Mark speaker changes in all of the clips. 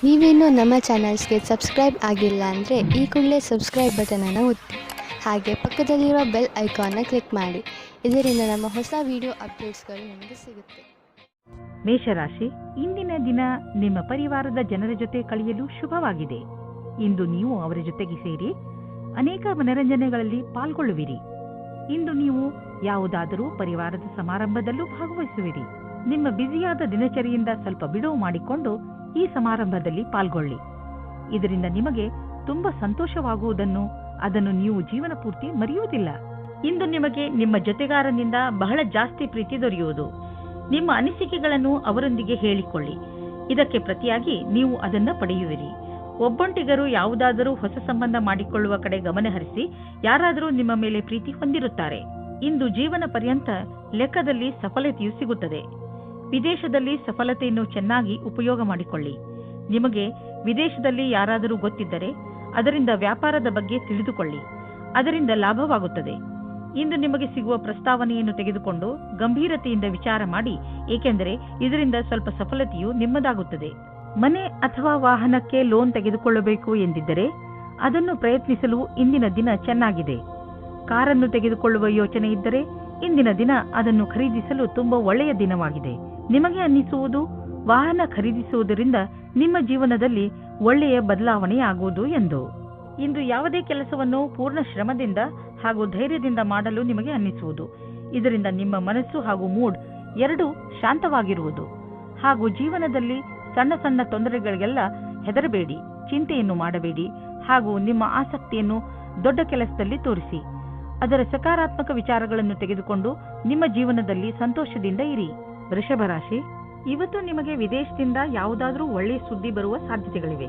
Speaker 1: ನೀವೇನೂ ನಮ್ಮ ಚಾನಲ್ಸ್ಗೆ ಸಬ್ಸ್ಕ್ರೈಬ್ ಆಗಿಲ್ಲ ಅಂದರೆ ಈ ಕೂಡಲೇ ಸಬ್ಸ್ಕ್ರೈಬ್ ಬಟನನ್ನು ಒತ್ತಿ ಹಾಗೆ ಪಕ್ಕದಲ್ಲಿರೋ ಬೆಲ್ ಐಕಾನ್ನ ಕ್ಲಿಕ್ ಮಾಡಿ. ಇದರಿಂದ ನಮ್ಮ ಹೊಸ ವಿಡಿಯೋ ಅಪ್ಡೇಟ್ಸ್ಗಳು ನಿಮಗೆ ಸಿಗುತ್ತೆ.
Speaker 2: ಮೇಷರಾಶಿ, ಇಂದಿನ ದಿನ ನಿಮ್ಮ ಪರಿವಾರದ ಜನರ ಜೊತೆ ಕಳೆಯಲು ಶುಭವಾಗಿದೆ. ಇಂದು ನೀವು ಅವರ ಜೊತೆಗೆ ಸೇರಿ ಅನೇಕ ಮನರಂಜನೆಗಳಲ್ಲಿ ಪಾಲ್ಗೊಳ್ಳುವಿರಿ. ಇಂದು ನೀವು ಯಾವುದಾದರೂ ಪರಿವಾರದ ಸಮಾರಂಭದಲ್ಲೂ ಭಾಗವಹಿಸುವಿರಿ. ನಿಮ್ಮ ಬ್ಯುಸಿಯಾದ ದಿನಚರಿಯಿಂದ ಸ್ವಲ್ಪ ಬಿಡುವು ಮಾಡಿಕೊಂಡು ಈ ಸಮಾರಂಭದಲ್ಲಿ ಪಾಲ್ಗೊಳ್ಳಿ. ಇದರಿಂದ ನಿಮಗೆ ತುಂಬಾ ಸಂತೋಷವಾಗುವುದನ್ನು ಅದನ್ನು ನೀವು ಜೀವನ ಪೂರ್ತಿ ಮರೆಯುವುದಿಲ್ಲ. ಇಂದು ನಿಮಗೆ ನಿಮ್ಮ ಜೊತೆಗಾರನಿಂದ ಬಹಳ ಜಾಸ್ತಿ ಪ್ರೀತಿ ದೊರೆಯುವುದು. ನಿಮ್ಮ ಅನಿಸಿಕೆಗಳನ್ನು ಅವರೊಂದಿಗೆ ಹೇಳಿಕೊಳ್ಳಿ. ಇದಕ್ಕೆ ಪ್ರತಿಯಾಗಿ ನೀವು ಅದನ್ನು ಪಡೆಯುವಿರಿ. ಒಬ್ಬಂಟಿಗರು ಯಾವುದಾದರೂ ಹೊಸ ಸಂಬಂಧ ಮಾಡಿಕೊಳ್ಳುವ ಕಡೆ ಗಮನ ಹರಿಸಿ ಯಾರಾದರೂ ನಿಮ್ಮ ಮೇಲೆ ಪ್ರೀತಿ ಹೊಂದಿರುತ್ತಾರೆ. ಇಂದು ಜೀವನ ಪರ್ಯಂತ ಲೆಕ್ಕದಲ್ಲಿ ಸಫಲತೆಯು ಸಿಗುತ್ತದೆ. ವಿದೇಶದಲ್ಲಿ ಸಫಲತೆಯನ್ನು ಚೆನ್ನಾಗಿ ಉಪಯೋಗ ಮಾಡಿಕೊಳ್ಳಿ. ನಿಮಗೆ ವಿದೇಶದಲ್ಲಿ ಯಾರಾದರೂ ಗೊತ್ತಿದ್ದರೆ ಅದರಿಂದ ವ್ಯಾಪಾರದ ಬಗ್ಗೆ ತಿಳಿದುಕೊಳ್ಳಿ. ಅದರಿಂದ ಲಾಭವಾಗುತ್ತದೆ. ಇಂದು ನಿಮಗೆ ಸಿಗುವ ಪ್ರಸ್ತಾವನೆಯನ್ನು ತೆಗೆದುಕೊಂಡು ಗಂಭೀರತೆಯಿಂದ ವಿಚಾರ ಮಾಡಿ, ಏಕೆಂದರೆ ಇದರಿಂದ ಸ್ವಲ್ಪ ಸಫಲತೆಯು ನಿಮ್ಮದಾಗುತ್ತದೆ. ಮನೆ ಅಥವಾ ವಾಹನಕ್ಕೆ ಲೋನ್ ತೆಗೆದುಕೊಳ್ಳಬೇಕು ಎಂದಿದ್ದರೆ ಅದನ್ನು ಪ್ರಯತ್ನಿಸಲು ಇಂದಿನ ದಿನ ಚೆನ್ನಾಗಿದೆ. ಕಾರನ್ನು ತೆಗೆದುಕೊಳ್ಳುವ ಯೋಚನೆ ಇದ್ದರೆ ಇಂದಿನ ದಿನ ಅದನ್ನು ಖರೀದಿಸಲು ತುಂಬಾ ಒಳ್ಳೆಯ ದಿನವಾಗಿದೆ. ನಿಮಗೆ ಅನ್ನಿಸುವುದು ವಾಹನ ಖರೀದಿಸುವುದರಿಂದ ನಿಮ್ಮ ಜೀವನದಲ್ಲಿ ಒಳ್ಳೆಯ ಬದಲಾವಣೆಯಾಗುವುದು ಎಂದು. ಇಂದು ಯಾವುದೇ ಕೆಲಸವನ್ನು ಪೂರ್ಣ ಶ್ರಮದಿಂದ ಹಾಗೂ ಧೈರ್ಯದಿಂದ ಮಾಡಲು ನಿಮಗೆ ಅನ್ನಿಸುವುದು. ಇದರಿಂದ ನಿಮ್ಮ ಮನಸ್ಸು ಹಾಗೂ ಮೂಡ್ ಎರಡೂ ಶಾಂತವಾಗಿರುವುದು. ಹಾಗೂ ಜೀವನದಲ್ಲಿ ಸಣ್ಣ ಸಣ್ಣ ತೊಂದರೆಗಳಿಗೆಲ್ಲ ಹೆದರಬೇಡಿ, ಚಿಂತೆಯನ್ನು ಮಾಡಬೇಡಿ. ಹಾಗೂ ನಿಮ್ಮ ಆಸಕ್ತಿಯನ್ನು ದೊಡ್ಡ ಕೆಲಸದಲ್ಲಿ ತೋರಿಸಿ. ಅದರ ಸಕಾರಾತ್ಮಕ ವಿಚಾರಗಳನ್ನು ತೆಗೆದುಕೊಂಡು ನಿಮ್ಮ ಜೀವನದಲ್ಲಿ ಸಂತೋಷದಿಂದ ಇರಿ. ವೃಷಭ ರಾಶಿ, ಇವತ್ತು ನಿಮಗೆ ವಿದೇಶದಿಂದ ಯಾವುದಾದರೂ ಒಳ್ಳೆಯ ಸುದ್ದಿ ಬರುವ ಸಾಧ್ಯತೆಗಳಿವೆ.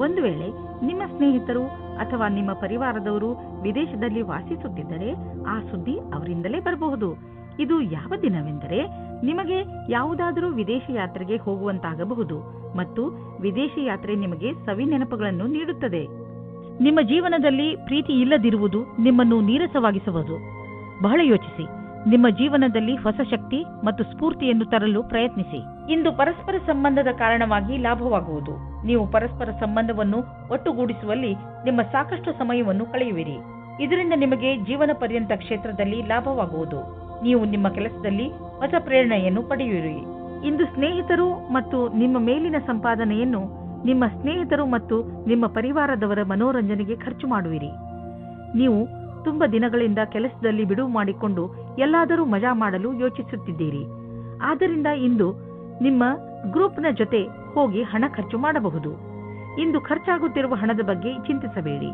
Speaker 2: ಒಂದು ವೇಳೆ ನಿಮ್ಮ ಸ್ನೇಹಿತರು ಅಥವಾ ನಿಮ್ಮ ಪರಿವಾರದವರು ವಿದೇಶದಲ್ಲಿ ವಾಸಿಸುತ್ತಿದ್ದರೆ ಆ ಸುದ್ದಿ ಅವರಿಂದಲೇ ಬರಬಹುದು. ಇದು ಯಾವ ದಿನವೆಂದರೆ ನಿಮಗೆ ಯಾವುದಾದರೂ ವಿದೇಶಿ ಯಾತ್ರೆಗೆ ಹೋಗುವಂತಾಗಬಹುದು ಮತ್ತು ವಿದೇಶಿ ಯಾತ್ರೆ ನಿಮಗೆ ಸವಿ ನೆನಪುಗಳನ್ನು ನೀಡುತ್ತದೆ. ನಿಮ್ಮ ಜೀವನದಲ್ಲಿ ಪ್ರೀತಿ ಇಲ್ಲದಿರುವುದು ನಿಮ್ಮನ್ನು ನೀರಸವಾಗಿಸಬಹುದು. ಬಹಳ ಯೋಚಿಸಿ. ನಿಮ್ಮ ಜೀವನದಲ್ಲಿ ಹೊಸ ಶಕ್ತಿ ಮತ್ತು ಸ್ಫೂರ್ತಿಯನ್ನು ತರಲು ಪ್ರಯತ್ನಿಸಿ. ಇಂದು ಪರಸ್ಪರ ಸಂಬಂಧದ ಕಾರಣವಾಗಿ ಲಾಭವಾಗುವುದು. ನೀವು ಪರಸ್ಪರ ಸಂಬಂಧವನ್ನು ಒಟ್ಟುಗೂಡಿಸುವಲ್ಲಿ ನಿಮ್ಮ ಸಾಕಷ್ಟು ಸಮಯವನ್ನು ಕಳೆಯುವಿರಿ. ಇದರಿಂದ ನಿಮಗೆ ಜೀವನ ಪರ್ಯಂತ ಕ್ಷೇತ್ರದಲ್ಲಿ ಲಾಭವಾಗುವುದು. ನೀವು ನಿಮ್ಮ ಕೆಲಸದಲ್ಲಿ ಹೊಸ ಪ್ರೇರಣೆಯನ್ನು ಪಡೆಯುವಿರಿ. ಇಂದು ಸ್ನೇಹಿತರು ಮತ್ತು ನಿಮ್ಮ ಮೇಲಿನ ಸಂಪಾದನೆಯನ್ನು ನಿಮ್ಮ ಸ್ನೇಹಿತರು ಮತ್ತು ನಿಮ್ಮ ಪರಿವಾರದವರ ಮನೋರಂಜನೆಗೆ ಖರ್ಚು ಮಾಡುವಿರಿ. ನೀವು ತುಂಬಾ ದಿನಗಳಿಂದ ಕೆಲಸದಲ್ಲಿ ಬಿಡುವು ಮಾಡಿಕೊಂಡು ಎಲ್ಲಾದರೂ ಮಜಾ ಮಾಡಲು ಯೋಚಿಸುತ್ತಿದ್ದೀರಿ. ಆದ್ದರಿಂದ ಇಂದು ನಿಮ್ಮ ಗ್ರೂಪ್ನ ಜೊತೆ ಹೋಗಿ ಹಣ ಖರ್ಚು ಮಾಡಬಹುದು. ಇಂದು ಖರ್ಚಾಗುತ್ತಿರುವ ಹಣದ ಬಗ್ಗೆ ಚಿಂತಿಸಬೇಡಿ.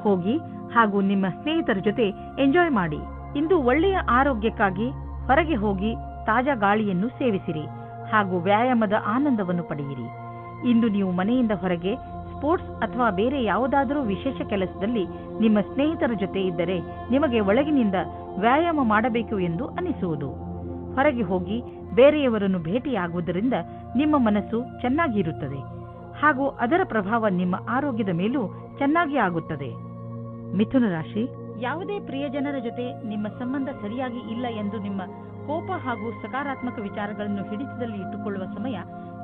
Speaker 2: ಹೋಗಿ ಹಾಗೂ ನಿಮ್ಮ ಸ್ನೇಹಿತರ ಜೊತೆ ಎಂಜಾಯ್ ಮಾಡಿ. ಇಂದು ಒಳ್ಳೆಯ ಆರೋಗ್ಯಕ್ಕಾಗಿ ಹೊರಗೆ ಹೋಗಿ ತಾಜಾ ಗಾಳಿಯನ್ನು ಸೇವಿಸಿರಿ ಹಾಗೂ ವ್ಯಾಯಾಮದ ಆನಂದವನ್ನು ಪಡೆಯಿರಿ. ಇಂದು ನೀವು ಮನೆಯಿಂದ ಹೊರಗೆ ಸ್ಪೋರ್ಟ್ಸ್ ಅಥವಾ ಬೇರೆ ಯಾವುದಾದರೂ ವಿಶೇಷ ಕೆಲಸದಲ್ಲಿ ನಿಮ್ಮ ಸ್ನೇಹಿತರ ಜೊತೆ ಇದ್ದರೆ ನಿಮಗೆ ಒಳಗಿನಿಂದ ವ್ಯಾಯಾಮ ಮಾಡಬೇಕು ಎಂದು ಅನಿಸುವುದು. ಹೊರಗೆ ಹೋಗಿ ಬೇರೆಯವರನ್ನು ಭೇಟಿಯಾಗುವುದರಿಂದ ನಿಮ್ಮ ಮನಸ್ಸು ಚೆನ್ನಾಗಿರುತ್ತದೆ ಹಾಗೂ ಅದರ ಪ್ರಭಾವ ನಿಮ್ಮ ಆರೋಗ್ಯದ ಮೇಲೂ ಚೆನ್ನಾಗಿ ಆಗುತ್ತದೆ. ಮಿಥುನ ರಾಶಿ, ಯಾವುದೇ ಪ್ರಿಯಜನರ ಜೊತೆ ನಿಮ್ಮ ಸಂಬಂಧ ಸರಿಯಾಗಿ ಇಲ್ಲ ಎಂದು ನಿಮ್ಮ ಕೋಪ ಹಾಗೂ ಸಕಾರಾತ್ಮಕ ವಿಚಾರಗಳನ್ನು ಹಿಡಿತದಲ್ಲಿ ಇಟ್ಟುಕೊಳ್ಳುವ ಸಮಯ.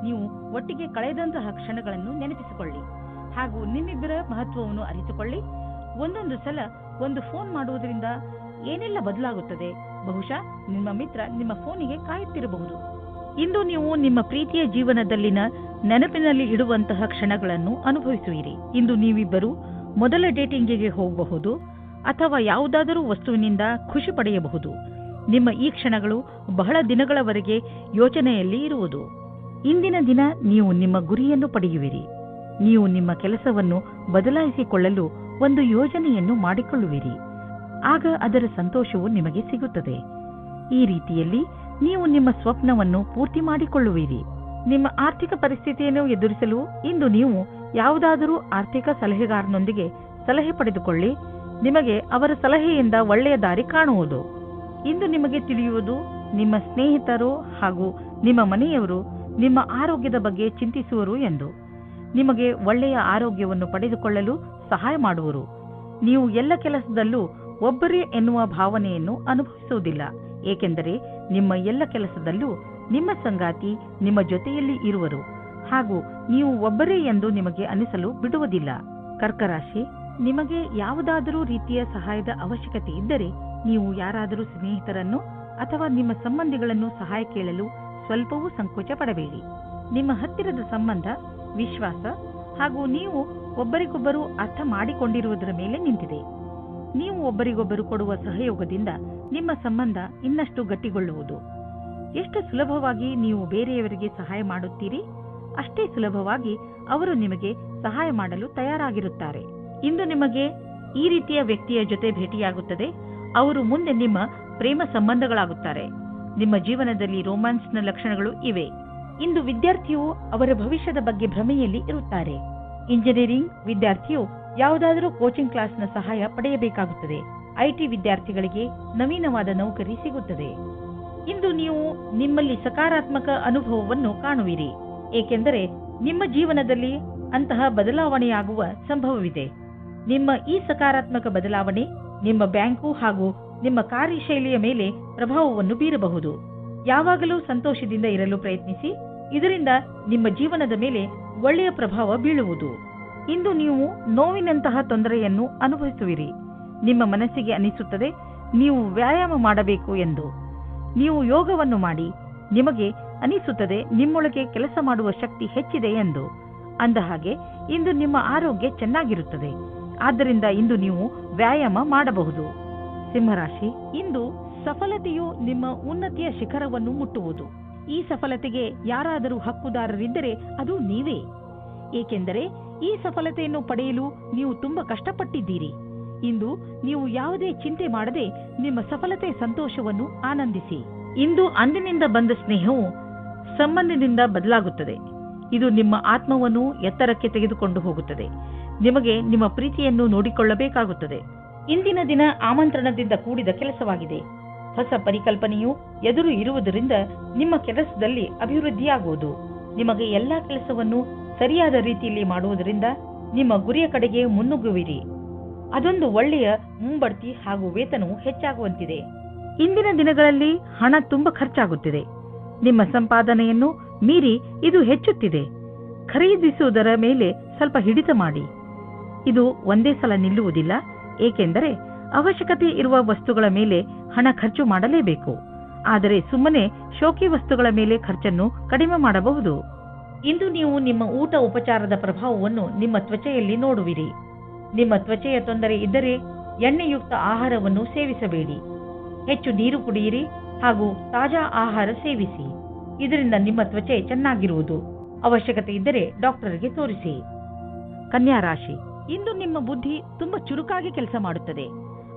Speaker 2: ನೀವು ಒಟ್ಟಿಗೆ ಕಳೆದಂತಹ ಕ್ಷಣಗಳನ್ನು ನೆನಪಿಸಿಕೊಳ್ಳಿ ಹಾಗೂ ನಿಮ್ಮಿಬ್ಬರ ಮಹತ್ವವನ್ನು ಅರಿತುಕೊಳ್ಳಿ. ಒಂದೊಂದು ಸಲ ಒಂದು ಫೋನ್ ಮಾಡುವುದರಿಂದ ಏನೆಲ್ಲ ಬದಲಾಗುತ್ತದೆ. ಬಹುಶಃ ನಿಮ್ಮ ಮಿತ್ರ ನಿಮ್ಮ ಫೋನಿಗೆ ಕಾಯುತ್ತಿರಬಹುದು. ಇಂದು ನೀವು ನಿಮ್ಮ ಪ್ರೀತಿಯ ಜೀವನದಲ್ಲಿನ ನೆನಪಿನಲ್ಲಿ ಇಡುವಂತಹ ಕ್ಷಣಗಳನ್ನು ಅನುಭವಿಸುವಿರಿ. ಇಂದು ನೀವಿಬ್ಬರು ಮೊದಲ ಡೇಟಿಂಗಿಗೆ ಹೋಗಬಹುದು ಅಥವಾ ಯಾವುದಾದರೂ ವಸ್ತುವಿನಿಂದ ಖುಷಿ ಪಡೆಯಬಹುದು. ನಿಮ್ಮ ಈ ಕ್ಷಣಗಳು ಬಹಳ ದಿನಗಳವರೆಗೆ ಯೋಚನೆಯಲ್ಲಿ ಇರುವುದು. ಇಂದಿನ ದಿನ ನೀವು ನಿಮ್ಮ ಗುರಿಯನ್ನು ಪಡೆಯುವಿರಿ. ನೀವು ನಿಮ್ಮ ಕೆಲಸವನ್ನು ಬದಲಾಯಿಸಿಕೊಳ್ಳಲು ಒಂದು ಯೋಜನೆಯನ್ನು ಮಾಡಿಕೊಳ್ಳುವಿರಿ. ಆಗ ಅದರ ಸಂತೋಷವು ನಿಮಗೆ ಸಿಗುತ್ತದೆ. ಈ ರೀತಿಯಲ್ಲಿ ನೀವು ನಿಮ್ಮ ಸ್ವಪ್ನವನ್ನು ಪೂರ್ತಿ ಮಾಡಿಕೊಳ್ಳುವಿರಿ. ನಿಮ್ಮ ಆರ್ಥಿಕ ಪರಿಸ್ಥಿತಿಯನ್ನು ಎದುರಿಸಲು ಇಂದು ನೀವು ಯಾವುದಾದರೂ ಆರ್ಥಿಕ ಸಲಹೆಗಾರನೊಂದಿಗೆ ಸಲಹೆ ಪಡೆದುಕೊಳ್ಳಿ. ನಿಮಗೆ ಅವರ ಸಲಹೆಯಿಂದ ಒಳ್ಳೆಯ ದಾರಿ ಕಾಣುವುದು. ಇಂದು ನಿಮಗೆ ತಿಳಿಯುವುದು ನಿಮ್ಮ ಸ್ನೇಹಿತರು ಹಾಗೂ ನಿಮ್ಮ ಮನೆಯವರು ನಿಮ್ಮ ಆರೋಗ್ಯದ ಬಗ್ಗೆ ಚಿಂತಿಸುವರು ಎಂದು. ನಿಮಗೆ ಒಳ್ಳೆಯ ಆರೋಗ್ಯವನ್ನು ಪಡೆದುಕೊಳ್ಳಲು ಸಹಾಯ ಮಾಡುವರು. ನೀವು ಎಲ್ಲ ಕೆಲಸದಲ್ಲೂ ಒಬ್ಬರೇ ಎನ್ನುವ ಭಾವನೆಯನ್ನು ಅನುಭವಿಸುವುದಿಲ್ಲ, ಏಕೆಂದರೆ ನಿಮ್ಮ ಎಲ್ಲ ಕೆಲಸದಲ್ಲೂ ನಿಮ್ಮ ಸಂಗಾತಿ ನಿಮ್ಮ ಜೊತೆಯಲ್ಲಿ ಇರುವರು ಹಾಗೂ ನೀವು ಒಬ್ಬರೇ ಎಂದು ನಿಮಗೆ ಅನಿಸಲು ಬಿಡುವುದಿಲ್ಲ. ಕರ್ಕ ರಾಶಿ, ನಿಮಗೆ ಯಾವುದಾದರೂ ರೀತಿಯ ಸಹಾಯದ ಅವಶ್ಯಕತೆ ಇದ್ದರೆ ನೀವು ಯಾರಾದರೂ ಸ್ನೇಹಿತರನ್ನು ಅಥವಾ ನಿಮ್ಮ ಸಂಬಂಧಿಗಳನ್ನು ಸಹಾಯ ಕೇಳಲು ಸ್ವಲ್ಪವೂ ಸಂಕೋಚ ಪಡಬೇಡಿ. ನಿಮ್ಮ ಹತ್ತಿರದ ಸಂಬಂಧ, ವಿಶ್ವಾಸ ಹಾಗೂ ನೀವು ಒಬ್ಬರಿಗೊಬ್ಬರು ಅರ್ಥ ಮಾಡಿಕೊಂಡಿರುವುದರ ಮೇಲೆ ನಿಂತಿದೆ. ನೀವು ಒಬ್ಬರಿಗೊಬ್ಬರು ಕೊಡುವ ಸಹಯೋಗದಿಂದ ನಿಮ್ಮ ಸಂಬಂಧ ಇನ್ನಷ್ಟು ಗಟ್ಟಿಗೊಳ್ಳುವುದು. ಎಷ್ಟು ಸುಲಭವಾಗಿ ನೀವು ಬೇರೆಯವರಿಗೆ ಸಹಾಯ ಮಾಡುತ್ತೀರಿ, ಅಷ್ಟೇ ಸುಲಭವಾಗಿ ಅವರು ನಿಮಗೆ ಸಹಾಯ ಮಾಡಲು ತಯಾರಾಗಿರುತ್ತಾರೆ. ಇಂದು ನಿಮಗೆ ಈ ರೀತಿಯ ವ್ಯಕ್ತಿಯ ಜೊತೆ ಭೇಟಿಯಾಗುತ್ತದೆ. ಅವರು ಮುಂದೆ ನಿಮ್ಮ ಪ್ರೇಮ ಸಂಬಂಧಗಳಾಗುತ್ತಾರೆ. ನಿಮ್ಮ ಜೀವನದಲ್ಲಿ ರೋಮ್ಯಾನ್ಸ್ನ ಲಕ್ಷಣಗಳು ಇವೆ. ಇಂದು ವಿದ್ಯಾರ್ಥಿಯು ಅವರ ಭವಿಷ್ಯದ ಬಗ್ಗೆ ಭ್ರಮೆಯಲ್ಲಿ ಇರುತ್ತಾರೆ. ಇಂಜಿನಿಯರಿಂಗ್ ವಿದ್ಯಾರ್ಥಿಯು ಯಾವುದಾದರೂ ಕೋಚಿಂಗ್ ಕ್ಲಾಸ್ನ ಸಹಾಯ ಪಡೆಯಬೇಕಾಗುತ್ತದೆ. ಐಟಿ ವಿದ್ಯಾರ್ಥಿಗಳಿಗೆ ನವೀನವಾದ ನೌಕರಿ ಸಿಗುತ್ತದೆ. ಇಂದು ನೀವು ನಿಮ್ಮಲ್ಲಿ ಸಕಾರಾತ್ಮಕ ಅನುಭವವನ್ನು ಕಾಣುವಿರಿ, ಏಕೆಂದರೆ ನಿಮ್ಮ ಜೀವನದಲ್ಲಿ ಅಂತಹ ಬದಲಾವಣೆಯಾಗುವ ಸಂಭವವಿದೆ. ನಿಮ್ಮ ಈ ಸಕಾರಾತ್ಮಕ ಬದಲಾವಣೆ ನಿಮ್ಮ ಬ್ಯಾಂಕು ಹಾಗೂ ನಿಮ್ಮ ಕಾರ್ಯಶೈಲಿಯ ಮೇಲೆ ಪ್ರಭಾವವನ್ನು ಬೀರಬಹುದು. ಯಾವಾಗಲೂ ಸಂತೋಷದಿಂದ ಇರಲು ಪ್ರಯತ್ನಿಸಿ, ಇದರಿಂದ ನಿಮ್ಮ ಜೀವನದ ಮೇಲೆ ಒಳ್ಳೆಯ ಪ್ರಭಾವ ಬೀಳುವುದು. ಇಂದು ನೀವು ನೋವಿನಂತಹ ತೊಂದರೆಯನ್ನು ಅನುಭವಿಸುವಿರಿ. ನಿಮ್ಮ ಮನಸ್ಸಿಗೆ ಅನಿಸುತ್ತದೆ ನೀವು ವ್ಯಾಯಾಮ ಮಾಡಬೇಕು ಎಂದು. ನೀವು ಯೋಗವನ್ನು ಮಾಡಿ, ನಿಮಗೆ ಅನಿಸುತ್ತದೆ ನಿಮ್ಮೊಳಗೆ ಕೆಲಸ ಮಾಡುವ ಶಕ್ತಿ ಹೆಚ್ಚಿದೆ ಎಂದು. ಅಂದಹಾಗೆ ಇಂದು ನಿಮ್ಮ ಆರೋಗ್ಯ ಚೆನ್ನಾಗಿರುತ್ತದೆ. ಆದ್ದರಿಂದ ಇಂದು ನೀವು ವ್ಯಾಯಾಮ ಮಾಡಬಹುದು. ಸಿಂಹರಾಶಿ, ಇಂದು ಸಫಲತೆಯು ನಿಮ್ಮ ಉನ್ನತಿಯ ಶಿಖರವನ್ನು ಮುಟ್ಟುವುದು. ಈ ಸಫಲತೆಗೆ ಯಾರಾದರೂ ಹಕ್ಕುದಾರರಿದ್ದರೆ ಅದು ನೀವೇ, ಏಕೆಂದರೆ ಈ ಸಫಲತೆಯನ್ನು ಪಡೆಯಲು ನೀವು ತುಂಬಾ ಕಷ್ಟಪಟ್ಟಿದ್ದೀರಿ. ಇಂದು ನೀವು ಯಾವುದೇ ಚಿಂತೆ ಮಾಡದೆ ನಿಮ್ಮ ಸಫಲತೆ ಸಂತೋಷವನ್ನು ಆನಂದಿಸಿ. ಇಂದು ಅಂದಿನಿಂದ ಬಂದ ಸ್ನೇಹವು ಸಂಬಂಧದಿಂದ ಬದಲಾಗುತ್ತದೆ. ಇದು ನಿಮ್ಮ ಆತ್ಮವನ್ನು ಎತ್ತರಕ್ಕೆ ತೆಗೆದುಕೊಂಡು ಹೋಗುತ್ತದೆ. ನಿಮಗೆ ನಿಮ್ಮ ಪ್ರೀತಿಯನ್ನು ನೋಡಿಕೊಳ್ಳಬೇಕಾಗುತ್ತದೆ. ಇಂದಿನ ದಿನ ಆಮಂತ್ರಣದಿಂದ ಕೂಡಿದ ಕೆಲಸವಾಗಿದೆ. ಹೊಸ ಪರಿಕಲ್ಪನೆಯು ಎದುರು ಇರುವುದರಿಂದ ನಿಮ್ಮ ಕೆಲಸದಲ್ಲಿ ಅಭಿವೃದ್ಧಿಯಾಗುವುದು. ನಿಮಗೆ ಎಲ್ಲಾ ಕೆಲಸವನ್ನು ಸರಿಯಾದ ರೀತಿಯಲ್ಲಿ ಮಾಡುವುದರಿಂದ ನಿಮ್ಮ ಗುರಿಯ ಕಡೆಗೆ ಮುನ್ನುಗ್ಗುವಿರಿ. ಅದೊಂದು ಒಳ್ಳೆಯ ಮುಂಬಡ್ತಿ ಹಾಗೂ ವೇತನವು ಹೆಚ್ಚಾಗುವಂತಿದೆ. ಇಂದಿನ ದಿನಗಳಲ್ಲಿ ಹಣ ತುಂಬಾ ಖರ್ಚಾಗುತ್ತಿದೆ. ನಿಮ್ಮ ಸಂಪಾದನೆಯನ್ನು ಮೀರಿ ಇದು ಹೆಚ್ಚುತ್ತಿದೆ. ಖರೀದಿಸುವುದರ ಮೇಲೆ ಸ್ವಲ್ಪ ಹಿಡಿತ ಮಾಡಿ. ಇದು ಒಂದೇ ಸಲ ನಿಲ್ಲುವುದಿಲ್ಲ, ಏಕೆಂದರೆ ಅವಶ್ಯಕತೆ ಇರುವ ವಸ್ತುಗಳ ಮೇಲೆ ಹಣ ಖರ್ಚು ಮಾಡಲೇಬೇಕು. ಆದರೆ ಸುಮ್ಮನೆ ಶೋಕಿ ವಸ್ತುಗಳ ಮೇಲೆ ಖರ್ಚನ್ನು ಕಡಿಮೆ ಮಾಡಬಹುದು. ಇಂದು ನೀವು ನಿಮ್ಮ ಊಟ ಉಪಚಾರದ ಪ್ರಭಾವವನ್ನು ನಿಮ್ಮ ತ್ವಚೆಯಲ್ಲಿ ನೋಡುವಿರಿ. ನಿಮ್ಮ ತ್ವಚೆಯ ತೊಂದರೆ ಇದ್ದರೆ ಎಣ್ಣೆಯುಕ್ತ ಆಹಾರವನ್ನು ಸೇವಿಸಬೇಡಿ. ಹೆಚ್ಚು ನೀರು ಕುಡಿಯಿರಿ ಹಾಗೂ ತಾಜಾ ಆಹಾರ ಸೇವಿಸಿ. ಇದರಿಂದ ನಿಮ್ಮ ತ್ವಚೆ ಚೆನ್ನಾಗಿರುವುದು. ಅವಶ್ಯಕತೆ ಇದ್ದರೆ ಡಾಕ್ಟರ್ಗೆ ತೋರಿಸಿ. ಕನ್ಯಾ ರಾಶಿ, ಇಂದು ನಿಮ್ಮ ಬುದ್ಧಿ ತುಂಬಾ ಚುರುಕಾಗಿ ಕೆಲಸ ಮಾಡುತ್ತದೆ.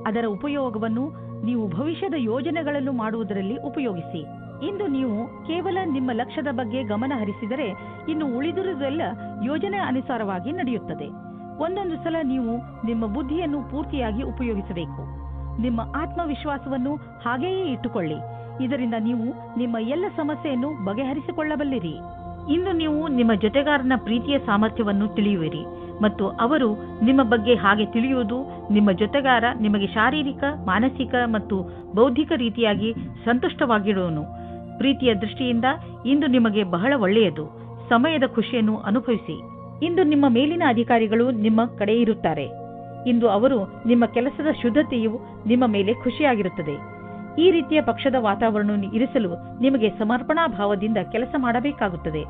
Speaker 2: ಅದರ ಉಪಯೋಗವನ್ನು ನೀವು ಭವಿಷ್ಯದ ಯೋಜನೆಗಳನ್ನು ಮಾಡುವುದರಲ್ಲಿ ಉಪಯೋಗಿಸಿ. ಇಂದು ನೀವು ಕೇವಲ ನಿಮ್ಮ ಲಕ್ಷ್ಯದ ಬಗ್ಗೆ ಗಮನ ಹರಿಸಿದರೆ ಇನ್ನು ಉಳಿದಿರುವುದೆಲ್ಲ ಯೋಜನೆ ಅನುಸಾರವಾಗಿ ನಡೆಯುತ್ತದೆ. ಒಂದೊಂದು ಸಲ ನೀವು ನಿಮ್ಮ ಬುದ್ಧಿಯನ್ನು ಪೂರ್ತಿಯಾಗಿ ಉಪಯೋಗಿಸಬೇಕು. ನಿಮ್ಮ ಆತ್ಮವಿಶ್ವಾಸವನ್ನು ಹಾಗೆಯೇ ಇಟ್ಟುಕೊಳ್ಳಿ. ಇದರಿಂದ ನೀವು ನಿಮ್ಮ ಎಲ್ಲ ಸಮಸ್ಯೆಯನ್ನು ಬಗೆಹರಿಸಿಕೊಳ್ಳಬಲ್ಲಿರಿ. ಇಂದು ನೀವು ನಿಮ್ಮ ಜೊತೆಗಾರನ ಪ್ರೀತಿಯ ಸಾಮರ್ಥ್ಯವನ್ನು ತಿಳಿಯುವಿರಿ ಮತ್ತು ಅವರು ನಿಮ್ಮ ಬಗ್ಗೆ ಹಾಗೆ ತಿಳಿಯುವುದು. ನಿಮ್ಮ ಜೊತೆಗಾರ ನಿಮಗೆ ಶಾರೀರಿಕ, ಮಾನಸಿಕ ಮತ್ತು ಬೌದ್ಧಿಕ ರೀತಿಯಾಗಿ ಸಂತುಷ್ಟವಾಗಿರುವನು. ಪ್ರೀತಿಯ ದೃಷ್ಟಿಯಿಂದ ಇಂದು ನಿಮಗೆ ಬಹಳ ಒಳ್ಳೆಯದು. ಸಮಯದ ಖುಷಿಯನ್ನು ಅನುಭವಿಸಿ. ಇಂದು ನಿಮ್ಮ ಮೇಲಿನ ಅಧಿಕಾರಿಗಳು ನಿಮ್ಮ ಕಡೆ ಇರುತ್ತಾರೆ. ಇಂದು ಅವರು ನಿಮ್ಮ ಕೆಲಸದ ಶುದ್ಧತೆಯು ನಿಮ್ಮ ಮೇಲೆ ಖುಷಿಯಾಗಿರುತ್ತದೆ. ಈ ರೀತಿಯ ಪಕ್ಷದ ವಾತಾವರಣವನ್ನು ಇರಿಸಲು ನಿಮಗೆ ಸಮರ್ಪಣಾ ಭಾವದಿಂದ ಕೆಲಸ ಮಾಡಬೇಕಾಗುತ್ತದೆ.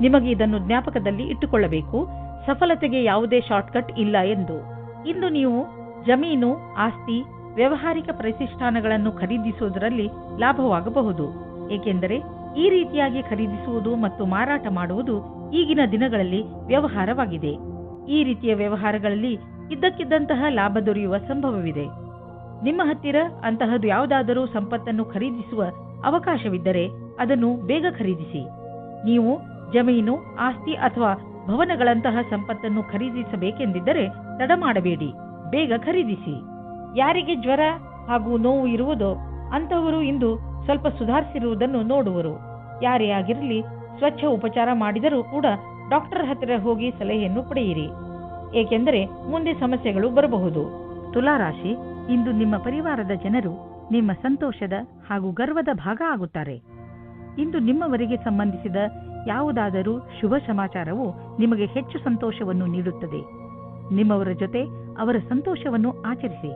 Speaker 2: ನಿಮಗೆ ಇದನ್ನು ಜ್ಞಾಪಕದಲ್ಲಿ ಇಟ್ಟುಕೊಳ್ಳಬೇಕು. ಸಫಲತೆಗೆ ಯಾವುದೇ ಶಾರ್ಟ್ಕಟ್ ಇಲ್ಲ ಎಂದು. ಇಂದು ನೀವು ಜಮೀನು, ಆಸ್ತಿ, ವ್ಯಾವಹಾರಿಕ ಪ್ರತಿಷ್ಠಾನಗಳನ್ನು ಖರೀದಿಸುವುದರಲ್ಲಿ ಲಾಭವಾಗಬಹುದು, ಏಕೆಂದರೆ ಈ ರೀತಿಯಾಗಿ ಖರೀದಿಸುವುದು ಮತ್ತು ಮಾರಾಟ ಮಾಡುವುದು ಈಗಿನ ದಿನಗಳಲ್ಲಿ ವ್ಯವಹಾರವಾಗಿದೆ. ಈ ರೀತಿಯ ವ್ಯವಹಾರಗಳಲ್ಲಿ ಇದ್ದಕ್ಕಿದ್ದಂತಹ ಲಾಭ ದೊರೆಯುವ ಸಂಭವವಿದೆ. ನಿಮ್ಮ ಹತ್ತಿರ ಅಂತಹದ್ದು ಯಾವುದಾದರೂ ಸಂಪತ್ತನ್ನು ಖರೀದಿಸುವ ಅವಕಾಶವಿದ್ದರೆ ಅದನ್ನು ಬೇಗ ಖರೀದಿಸಿ. ನೀವು ಜಮೀನು, ಆಸ್ತಿ ಅಥವಾ ಭವನಗಳಂತಹ ಸಂಪತ್ತನ್ನು ಖರೀದಿಸಬೇಕೆಂದಿದ್ದರೆ ತಡ ಮಾಡಬೇಡಿ, ಬೇಗ ಖರೀದಿಸಿ. ಯಾರಿಗೆ ಜ್ವರ ಹಾಗೂ ನೋವು ಇರುವುದೋ ಅಂತಹವರು ಇಂದು ಸ್ವಲ್ಪ ಸುಧಾರಿಸಿರುವುದನ್ನು ನೋಡುವರು. ಯಾರೇ ಆಗಿರಲಿ, ಸ್ವಚ್ಛ ಉಪಚಾರ ಮಾಡಿದರೂ ಕೂಡ ಡಾಕ್ಟರ್ ಹತ್ತಿರ ಹೋಗಿ ಸಲಹೆಯನ್ನು ಪಡೆಯಿರಿ, ಏಕೆಂದರೆ ಮುಂದೆ ಸಮಸ್ಯೆಗಳು ಬರಬಹುದು. ತುಲಾರಾಶಿ, ಇಂದು ನಿಮ್ಮ ಪರಿವಾರದ ಜನರು ನಿಮ್ಮ ಸಂತೋಷದ ಹಾಗೂ ಗರ್ವದ ಭಾಗ ಆಗುತ್ತಾರೆ. ಇಂದು ನಿಮ್ಮವರಿಗೆ ಸಂಬಂಧಿಸಿದ ಯಾವುದಾದರೂ ಶುಭ ಸಮಾಚಾರವು ನಿಮಗೆ ಹೆಚ್ಚು ಸಂತೋಷವನ್ನು ನೀಡುತ್ತದೆ. ನಿಮ್ಮವರ ಜೊತೆ ಅವರ ಸಂತೋಷವನ್ನು ಆಚರಿಸಿ.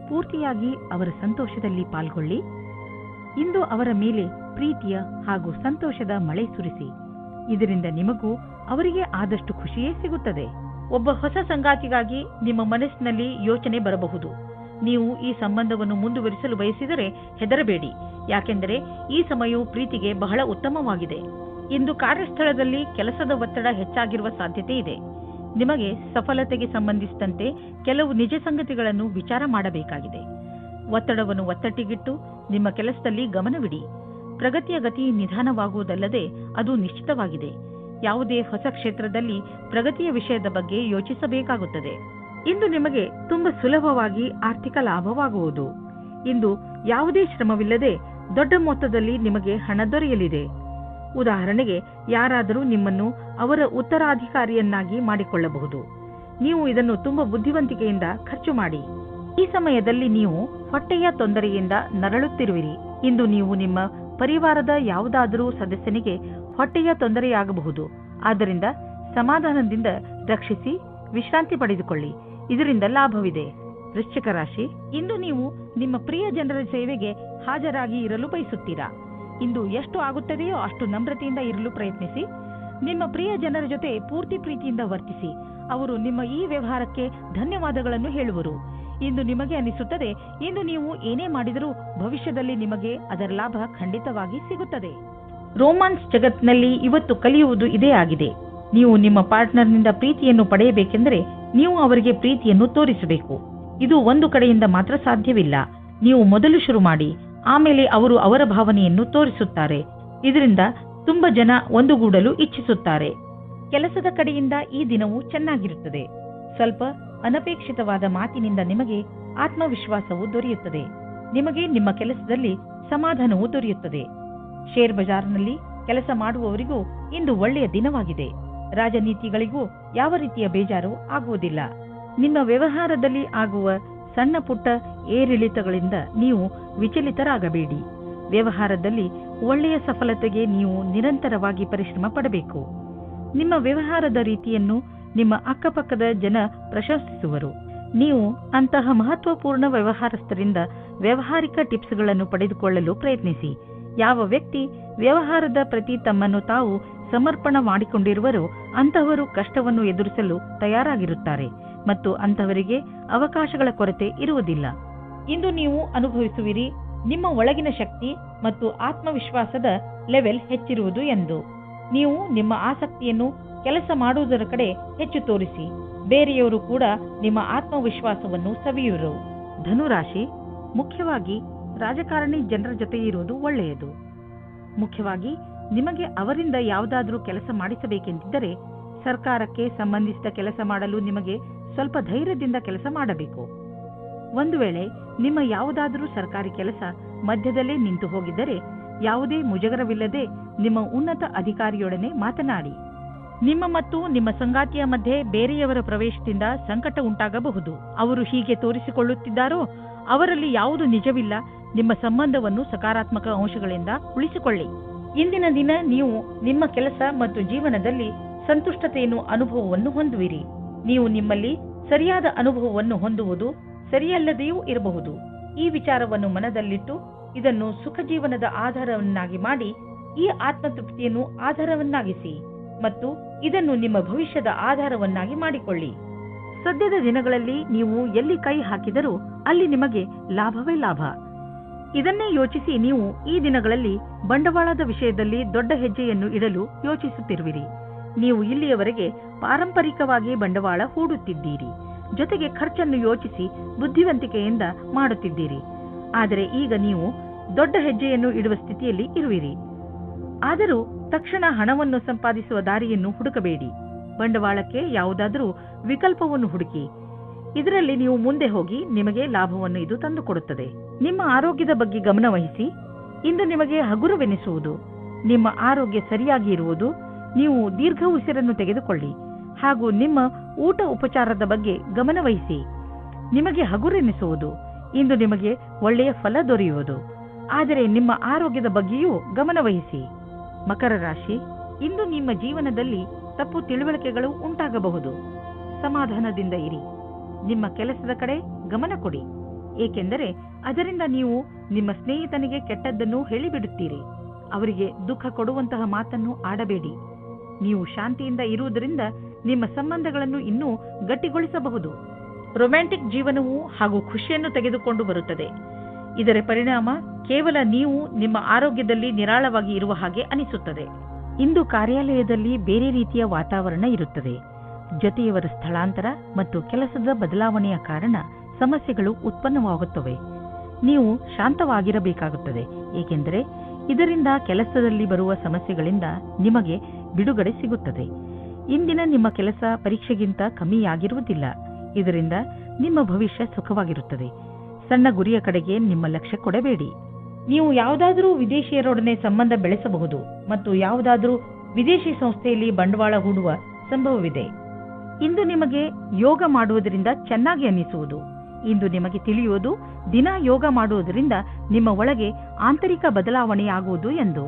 Speaker 2: ಪೂರ್ತಿಯಾಗಿ ಅವರ ಸಂತೋಷದಲ್ಲಿ ಪಾಲ್ಗೊಳ್ಳಿ. ಇಂದು ಅವರ ಮೇಲೆ ಪ್ರೀತಿಯ ಹಾಗೂ ಸಂತೋಷದ ಮಳೆ ಸುರಿಸಿ. ಇದರಿಂದ ನಿಮಗೂ ಅವರಿಗೆ ಆದಷ್ಟು ಖುಷಿಯೇ ಸಿಗುತ್ತದೆ. ಒಬ್ಬ ಹೊಸ ಸಂಗಾತಿಗಾಗಿ ನಿಮ್ಮ ಮನಸ್ಸಿನಲ್ಲಿ ಯೋಚನೆ ಬರಬಹುದು. ನೀವು ಈ ಸಂಬಂಧವನ್ನು ಮುಂದುವರಿಸಲು ಬಯಸಿದರೆ ಹೆದರಬೇಡಿ, ಯಾಕೆಂದರೆ ಈ ಸಮಯವು ಪ್ರೀತಿಗೆ ಬಹಳ ಉತ್ತಮವಾಗಿದೆ. ಇಂದು ಕಾರ್ಯಸ್ಥಳದಲ್ಲಿ ಕೆಲಸದ ಒತ್ತಡ ಹೆಚ್ಚಾಗಿರುವ ಸಾಧ್ಯತೆ ಇದೆ. ನಿಮಗೆ ಸಫಲತೆಗೆ ಸಂಬಂಧಿಸಿದಂತೆ ಕೆಲವು ನಿಜ ಸಂಗತಿಗಳನ್ನು ವಿಚಾರ ಮಾಡಬೇಕಾಗಿದೆ. ಒತ್ತಡವನ್ನು ಒತ್ತಟ್ಟಿಗಿಟ್ಟು ನಿಮ್ಮ ಕೆಲಸದಲ್ಲಿ ಗಮನವಿಡಿ. ಪ್ರಗತಿಯ ಗತಿ ನಿಧಾನವಾಗುವುದಲ್ಲದೆ ಅದು ನಿಶ್ಚಿತವಾಗಿದೆ. ಯಾವುದೇ ಹೊಸ ಕ್ಷೇತ್ರದಲ್ಲಿ ಪ್ರಗತಿಯ ವಿಷಯದ ಬಗ್ಗೆ ಯೋಚಿಸಬೇಕಾಗುತ್ತದೆ. ಇಂದು ನಿಮಗೆ ತುಂಬಾ ಸುಲಭವಾಗಿ ಆರ್ಥಿಕ ಲಾಭವಾಗುವುದು. ಇಂದು ಯಾವುದೇ ಶ್ರಮವಿಲ್ಲದೆ ದೊಡ್ಡ ಮೊತ್ತದಲ್ಲಿ ನಿಮಗೆ ಹಣ ದೊರೆಯಲಿದೆ. ಉದಾಹರಣೆಗೆ, ಯಾರಾದರೂ ನಿಮ್ಮನ್ನು ಅವರ ಉತ್ತರಾಧಿಕಾರಿಯನ್ನಾಗಿ ಮಾಡಿಕೊಳ್ಳಬಹುದು. ನೀವು ಇದನ್ನು ತುಂಬಾ ಬುದ್ಧಿವಂತಿಕೆಯಿಂದ ಖರ್ಚು ಮಾಡಿ. ಈ ಸಮಯದಲ್ಲಿ ನೀವು ಹೊಟ್ಟೆಯ ತೊಂದರೆಯಿಂದ ನರಳುತ್ತಿರುವಿರಿ. ಇಂದು ನೀವು ನಿಮ್ಮ ಪರಿವಾರದ ಯಾವುದಾದರೂ ಸದಸ್ಯನಿಗೆ ಹೊಟ್ಟೆಯ ತೊಂದರೆಯಾಗಬಹುದು. ಆದ್ದರಿಂದ ಸಮಾಧಾನದಿಂದ ರಕ್ಷಿಸಿ ವಿಶ್ರಾಂತಿ ಪಡೆದುಕೊಳ್ಳಿ. ಇದರಿಂದ ಲಾಭವಿದೆ. ವೃಶ್ಚಿಕ ರಾಶಿ, ಇಂದು ನೀವು ನಿಮ್ಮ ಪ್ರಿಯ ಜನರ ಸೇವೆಗೆ ಹಾಜರಾಗಿ ಇರಲು ಬಯಸುತ್ತೀರಾ. ಇಂದು ಎಷ್ಟು ಆಗುತ್ತದೆಯೋ ಅಷ್ಟು ನಮ್ರತೆಯಿಂದ ಇರಲು ಪ್ರಯತ್ನಿಸಿ. ನಿಮ್ಮ ಪ್ರಿಯ ಜನರ ಜೊತೆ ಪೂರ್ತಿ ಪ್ರೀತಿಯಿಂದ ವರ್ತಿಸಿ. ಅವರು ನಿಮ್ಮ ಈ ವ್ಯವಹಾರಕ್ಕೆ ಧನ್ಯವಾದಗಳನ್ನು ಹೇಳುವರು. ಇಂದು ನಿಮಗೆ ಅನಿಸುತ್ತದೆ, ಇಂದು ನೀವು ಏನೇ ಮಾಡಿದರೂ ಭವಿಷ್ಯದಲ್ಲಿ ನಿಮಗೆ ಅದರ ಲಾಭ ಖಂಡಿತವಾಗಿ ಸಿಗುತ್ತದೆ. ರೋಮಾನ್ಸ್ ಜಗತ್ತಿನಲ್ಲಿ ಇವತ್ತು ಕಲಿಯುವುದು ಇದೇ ಆಗಿದೆ. ನೀವು ನಿಮ್ಮ ಪಾರ್ಟ್ನರ್ನಿಂದ ಪ್ರೀತಿಯನ್ನು ಪಡೆಯಬೇಕೆಂದರೆ ನೀವು ಅವರಿಗೆ ಪ್ರೀತಿಯನ್ನು ತೋರಿಸಬೇಕು. ಇದು ಒಂದು ಕಡೆಯಿಂದ ಮಾತ್ರ ಸಾಧ್ಯವಿಲ್ಲ. ನೀವು ಮೊದಲು ಶುರು ಮಾಡಿ, ಆಮೇಲೆ ಅವರು ಅವರ ಭಾವನೆಯನ್ನು ತೋರಿಸುತ್ತಾರೆ. ಇದರಿಂದ ತುಂಬಾ ಜನ ಒಂದುಗೂಡಲು ಇಚ್ಛಿಸುತ್ತಾರೆ. ಕೆಲಸದ ಕಡೆಯಿಂದ ಈ ದಿನವೂ ಚೆನ್ನಾಗಿರುತ್ತದೆ. ಸ್ವಲ್ಪ ಅನಪೇಕ್ಷಿತವಾದ ಮಾತಿನಿಂದ ನಿಮಗೆ ಆತ್ಮವಿಶ್ವಾಸವು ದೊರೆಯುತ್ತದೆ. ನಿಮಗೆ ನಿಮ್ಮ ಕೆಲಸದಲ್ಲಿ ಸಮಾಧಾನವೂ ದೊರೆಯುತ್ತದೆ. ಶೇರ್ ಬಜಾರ್ನಲ್ಲಿ ಕೆಲಸ ಮಾಡುವವರಿಗೂ ಇಂದು ಒಳ್ಳೆಯ ದಿನವಾಗಿದೆ. ರಾಜನೀತಿಗಳಿಗೂ ಯಾವ ರೀತಿಯ ಬೇಜಾರು ಆಗುವುದಿಲ್ಲ. ನಿಮ್ಮ ವ್ಯವಹಾರದಲ್ಲಿ ಆಗುವ ಸಣ್ಣ ಪುಟ್ಟ ಏರಿಳಿತಗಳಿಂದ ನೀವು ವಿಚಲಿತರಾಗಬೇಡಿ. ವ್ಯವಹಾರದಲ್ಲಿ ಒಳ್ಳೆಯ ಸಫಲತೆಗೆ ನೀವು ನಿರಂತರವಾಗಿ ಪರಿಶ್ರಮ ಪಡಬೇಕು. ನಿಮ್ಮ ವ್ಯವಹಾರದ ರೀತಿಯನ್ನು ನಿಮ್ಮ ಅಕ್ಕಪಕ್ಕದ ಜನ ಪ್ರಶಂಸಿಸುವರು. ನೀವು ಅಂತಹ ಮಹತ್ವಪೂರ್ಣ ವ್ಯವಹಾರಸ್ಥರಿಂದ ವ್ಯಾವಹಾರಿಕ ಟಿಪ್ಸ್ಗಳನ್ನು ಪಡೆದುಕೊಳ್ಳಲು ಪ್ರಯತ್ನಿಸಿ. ಯಾವ ವ್ಯಕ್ತಿ ವ್ಯವಹಾರದ ಪ್ರತಿ ತಮ್ಮನ್ನು ತಾವು ಸಮರ್ಪಣ ಮಾಡಿಕೊಂಡಿರುವರೋ ಅಂತಹವರು ಕಷ್ಟವನ್ನು ಎದುರಿಸಲು ತಯಾರಾಗಿರುತ್ತಾರೆ ಮತ್ತು ಅಂತಹವರಿಗೆ ಅವಕಾಶಗಳ ಕೊರತೆ ಇರುವುದಿಲ್ಲ. ಇಂದು ನೀವು ಅನುಭವಿಸುವಿರಿ ನಿಮ್ಮ ಒಳಗಿನ ಶಕ್ತಿ ಮತ್ತು ಆತ್ಮವಿಶ್ವಾಸದ ಲೆವೆಲ್ ಹೆಚ್ಚಿರುವುದು ಎಂದು. ನೀವು ನಿಮ್ಮ ಆಸಕ್ತಿಯನ್ನು ಕೆಲಸ ಮಾಡುವುದರ ಕಡೆ ಹೆಚ್ಚು ತೋರಿಸಿ. ಬೇರೆಯವರು ಕೂಡ ನಿಮ್ಮ ಆತ್ಮವಿಶ್ವಾಸವನ್ನು ಸವಿಯುವರು. ಧನುರಾಶಿ, ಮುಖ್ಯವಾಗಿ ರಾಜಕಾರಣಿ ಜನರ ಜೊತೆ ಇರುವುದು ಒಳ್ಳೆಯದು. ಮುಖ್ಯವಾಗಿ ನಿಮಗೆ ಅವರಿಂದ ಯಾವುದಾದರೂ ಕೆಲಸ ಮಾಡಿಸಬೇಕೆಂದಿದ್ದರೆ ಸರ್ಕಾರಕ್ಕೆ ಸಂಬಂಧಿಸಿದ ಕೆಲಸ ಮಾಡಲು ನಿಮಗೆ ಸ್ವಲ್ಪ ಧೈರ್ಯದಿಂದ ಕೆಲಸ ಮಾಡಬೇಕು. ಒಂದು ವೇಳೆ ನಿಮ್ಮ ಯಾವುದಾದರೂ ಸರ್ಕಾರಿ ಕೆಲಸ ಮಧ್ಯದಲ್ಲೇ ನಿಂತು ಹೋಗಿದ್ದರೆ ಯಾವುದೇ ಮುಜುಗರವಿಲ್ಲದೆ ನಿಮ್ಮ ಉನ್ನತ ಅಧಿಕಾರಿಯೊಡನೆ ಮಾತನಾಡಿ. ನಿಮ್ಮ ಮತ್ತು ನಿಮ್ಮ ಸಂಗಾತಿಯ ಮಧ್ಯೆ ಬೇರೆಯವರ ಪ್ರವೇಶದಿಂದ ಸಂಕಟ ಉಂಟಾಗಬಹುದು. ಅವರು ಹೀಗೆ ತೋರಿಸಿಕೊಳ್ಳುತ್ತಿದ್ದಾರೋ ಅವರಲ್ಲಿ ಯಾವುದು ನಿಜವಿಲ್ಲ. ನಿಮ್ಮ ಸಂಬಂಧವನ್ನು ಸಕಾರಾತ್ಮಕ ಅಂಶಗಳಿಂದ ಉಳಿಸಿಕೊಳ್ಳಿ. ಇಂದಿನ ದಿನ ನೀವು ನಿಮ್ಮ ಕೆಲಸ ಮತ್ತು ಜೀವನದಲ್ಲಿ ಸಂತುಷ್ಟತೆಯನ್ನು ಅನುಭವವನ್ನು ಹೊಂದುವಿರಿ. ನೀವು ನಿಮ್ಮಲ್ಲಿ ಸರಿಯಾದ ಅನುಭವವನ್ನು ಹೊಂದುವುದು ಸರಿಯಲ್ಲದೆಯೂ ಇರಬಹುದು. ಈ ವಿಚಾರವನ್ನು ಮನದಲ್ಲಿಟ್ಟು ಇದನ್ನು ಸುಖ ಜೀವನದ ಆಧಾರವನ್ನಾಗಿ ಮಾಡಿ ಈ ಆತ್ಮತೃಪ್ತಿಯನ್ನು ಆಧಾರವನ್ನಾಗಿಸಿ ಮತ್ತು ಇದನ್ನು ನಿಮ್ಮ ಭವಿಷ್ಯದ ಆಧಾರವನ್ನಾಗಿ ಮಾಡಿಕೊಳ್ಳಿ. ಸದ್ಯದ ದಿನಗಳಲ್ಲಿ ನೀವು ಎಲ್ಲಿ ಕೈ ಹಾಕಿದರೂ ಅಲ್ಲಿ ನಿಮಗೆ ಲಾಭವೇ ಲಾಭ. ಇದನ್ನೇ ಯೋಚಿಸಿ ನೀವು ಈ ದಿನಗಳಲ್ಲಿ ಬಂಡವಾಳದ ವಿಷಯದಲ್ಲಿ ದೊಡ್ಡ ಹೆಜ್ಜೆಯನ್ನು ಇಡಲು ಯೋಚಿಸುತ್ತಿರುವಿರಿ. ನೀವು ಇಲ್ಲಿಯವರೆಗೆ ಪಾರಂಪರಿಕವಾಗಿ ಬಂಡವಾಳ ಹೂಡುತ್ತಿದ್ದೀರಿ, ಜೊತೆಗೆ ಖರ್ಚನ್ನು ಯೋಚಿಸಿ ಬುದ್ಧಿವಂತಿಕೆಯಿಂದ ಮಾಡುತ್ತಿದ್ದೀರಿ. ಆದರೆ ಈಗ ನೀವು ದೊಡ್ಡ ಹೆಜ್ಜೆಯನ್ನು ಇಡುವ ಸ್ಥಿತಿಯಲ್ಲಿ ಇರುವಿರಿ. ಆದರೂ ತಕ್ಷಣ ಹಣವನ್ನು ಸಂಪಾದಿಸುವ ದಾರಿಯನ್ನು ಹುಡುಕಬೇಡಿ. ಬಂಡವಾಳಕ್ಕೆ ಯಾವುದಾದರೂ ವಿಕಲ್ಪವನ್ನು ಹುಡುಕಿ. ಇದರಲ್ಲಿ ನೀವು ಮುಂದೆ ಹೋಗಿ ನಿಮಗೆ ಲಾಭವನ್ನು ಇದು ತಂದುಕೊಡುತ್ತದೆ. ನಿಮ್ಮ ಆರೋಗ್ಯದ ಬಗ್ಗೆ ಗಮನ ವಹಿಸಿ. ಇಂದು ನಿಮಗೆ ಹಗುರವೆನಿಸುವುದು. ನಿಮ್ಮ ಆರೋಗ್ಯ ಸರಿಯಾಗಿ ಇರುವುದು. ನೀವು ದೀರ್ಘ ಉಸಿರನ್ನು ತೆಗೆದುಕೊಳ್ಳಿ ಹಾಗೂ ನಿಮ್ಮ ಊಟ ಉಪಚಾರದ ಬಗ್ಗೆ ಗಮನ ವಹಿಸಿ. ನಿಮಗೆ ಹಗುರೆನಿಸುವುದು. ಇಂದು ನಿಮಗೆ ಒಳ್ಳೆಯ ಫಲ ದೊರೆಯುವುದು. ಆದರೆ ನಿಮ್ಮ ಆರೋಗ್ಯದ ಬಗ್ಗೆಯೂ ಗಮನ ವಹಿಸಿ. ಮಕರ ರಾಶಿ, ಇಂದು ನಿಮ್ಮ ಜೀವನದಲ್ಲಿ ತಪ್ಪು ತಿಳುವಳಿಕೆಗಳು ಉಂಟಾಗಬಹುದು. ಸಮಾಧಾನದಿಂದ ಇರಿ. ನಿಮ್ಮ ಕೆಲಸದ ಕಡೆ ಗಮನ ಕೊಡಿ, ಏಕೆಂದರೆ ಅದರಿಂದ ನೀವು ನಿಮ್ಮ ಸ್ನೇಹಿತನಿಗೆ ಕೆಟ್ಟದ್ದನ್ನು ಹೇಳಿಬಿಡುತ್ತೀರಿ. ಅವರಿಗೆ ದುಃಖ ಕೊಡುವಂತಹ ಮಾತನ್ನು ಆಡಬೇಡಿ. ನೀವು ಶಾಂತಿಯಿಂದ ಇರುವುದರಿಂದ ನಿಮ್ಮ ಸಂಬಂಧಗಳನ್ನು ಇನ್ನೂ ಗಟ್ಟಿಗೊಳಿಸಬಹುದು. ರೊಮ್ಯಾಂಟಿಕ್ ಜೀವನವು ಹಾಗೂ ಖುಷಿಯನ್ನು ತೆಗೆದುಕೊಂಡು ಬರುತ್ತದೆ. ಇದರ ಪರಿಣಾಮ ಕೇವಲ ನೀವು ನಿಮ್ಮ ಆರೋಗ್ಯದಲ್ಲಿ ನಿರಾಳವಾಗಿ ಇರುವ ಹಾಗೆ ಅನಿಸುತ್ತದೆ. ಇಂದು ಕಾರ್ಯಾಲಯದಲ್ಲಿ ಬೇರೆ ರೀತಿಯ ವಾತಾವರಣ ಇರುತ್ತದೆ. ಜೊತೆಯವರ ಸ್ಥಳಾಂತರ ಮತ್ತು ಕೆಲಸದ ಬದಲಾವಣೆಯ ಕಾರಣ ಸಮಸ್ಯೆಗಳು ಉತ್ಪನ್ನವಾಗುತ್ತವೆ. ನೀವು ಶಾಂತವಾಗಿರಬೇಕಾಗುತ್ತದೆ, ಏಕೆಂದರೆ ಇದರಿಂದ ಕೆಲಸದಲ್ಲಿ ಬರುವ ಸಮಸ್ಯೆಗಳಿಂದ ನಿಮಗೆ ಬಿಡುಗಡೆ ಸಿಗುತ್ತದೆ. ಇಂದಿನ ನಿಮ್ಮ ಕೆಲಸ ಪರೀಕ್ಷೆಗಿಂತ ಕಮ್ಮಿಯಾಗಿರುವುದಿಲ್ಲ. ಇದರಿಂದ ನಿಮ್ಮ ಭವಿಷ್ಯ ಸುಖವಾಗಿರುತ್ತದೆ. ಸಣ್ಣ ಗುರಿಯ ಕಡೆಗೆ ನಿಮ್ಮ ಲಕ್ಷ್ಯ ಕೊಡಬೇಡಿ. ನೀವು ಯಾವುದಾದರೂ ವಿದೇಶಿಯರೊಡನೆ ಸಂಬಂಧ ಬೆಳೆಸಬಹುದು ಮತ್ತು ಯಾವುದಾದರೂ ವಿದೇಶಿ ಸಂಸ್ಥೆಯಲ್ಲಿ ಬಂಡವಾಳ ಹೂಡುವ ಸಂಭವವಿದೆ. ಇಂದು ನಿಮಗೆ ಯೋಗ ಮಾಡುವುದರಿಂದ ಚೆನ್ನಾಗಿ ಅನ್ನಿಸುವುದು. ಇಂದು ನಿಮಗೆ ತಿಳಿಯುವುದು ದಿನ ಯೋಗ ಮಾಡುವುದರಿಂದ ನಿಮ್ಮ ಒಳಗೆ ಆಂತರಿಕ ಬದಲಾವಣೆಯಾಗುವುದು ಎಂದು.